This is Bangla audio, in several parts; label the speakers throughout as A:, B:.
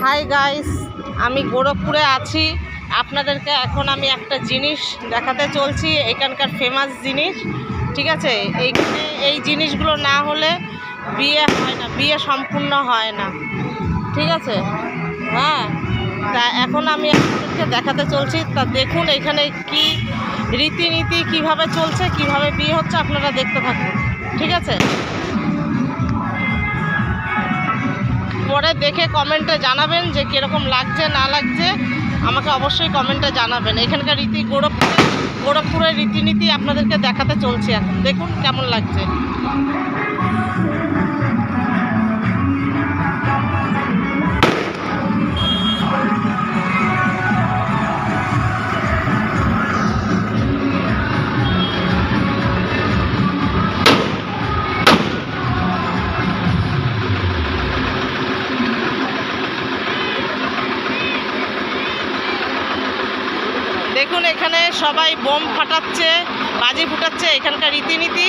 A: হাই গাইস, আমি গোরখপুরে আছি। আপনাদেরকে এখন আমি একটা জিনিস দেখাতে চলছি, এখানকার ফেমাস জিনিস। ঠিক আছে, এইখানে এই জিনিসগুলো না হলে বিয়ে হয় না, বিয়ে সম্পূর্ণ হয় না। ঠিক আছে, হ্যাঁ, তা এখন আমি আপনাদেরকে দেখাতে চলছি। তা দেখুন এখানে কি রীতিনীতি কিভাবে চলছে, কিভাবে বিয়ে হচ্ছে, আপনারা দেখতে থাকুন। ঠিক আছে, পরে দেখে কমেন্টে জানাবেন যে কীরকম লাগছে না লাগছে, আমাকে অবশ্যই কমেন্টে জানাবেন। এখানকার গোরখপুরের রীতিনীতি আপনাদেরকে দেখাতে চলছে। এখন দেখুন কেমন লাগছে। দেখুন এখানে সবাই বোম ফাটাচ্ছে, বাজি ফুটাচ্ছে, এখানকার রীতিনীতি।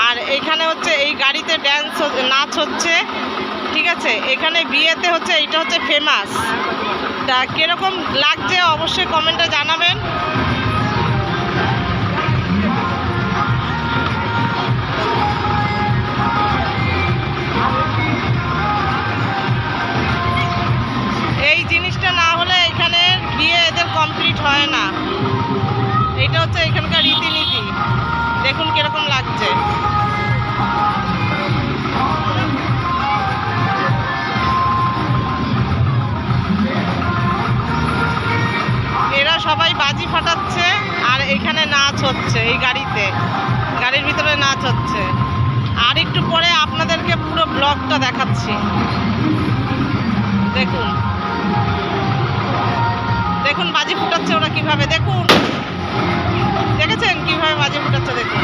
A: আর এখানে হচ্ছে এই গাড়িতে ড্যান্স নাচ হচ্ছে। ঠিক আছে, এখানে বিয়েতে হচ্ছে, এইটা হচ্ছে ফেমাস। তা কীরকম লাগছে অবশ্যই কমেন্টে জানাবেন। এই জিনিসটা না হলে এখানে বিয়ে এদের কমপ্লিট হয় না। এটা হচ্ছে এখানকার রীতিনীতি। দেখুন কিরকম লাগছে। এরা সবাই বাজি ফাটাচ্ছে আর এখানে নাচ হচ্ছে, এই গাড়ির ভিতরে নাচ হচ্ছে। আর একটু পরে আপনাদেরকে পুরো ব্লগটা দেখাচ্ছি। দেখুন দেখুন বাজি ফুটাচ্ছে ওরা কিভাবে, দেখুন, দেখেছেন কিভাবে বাজি ফুটাচ্ছে, দেখুন।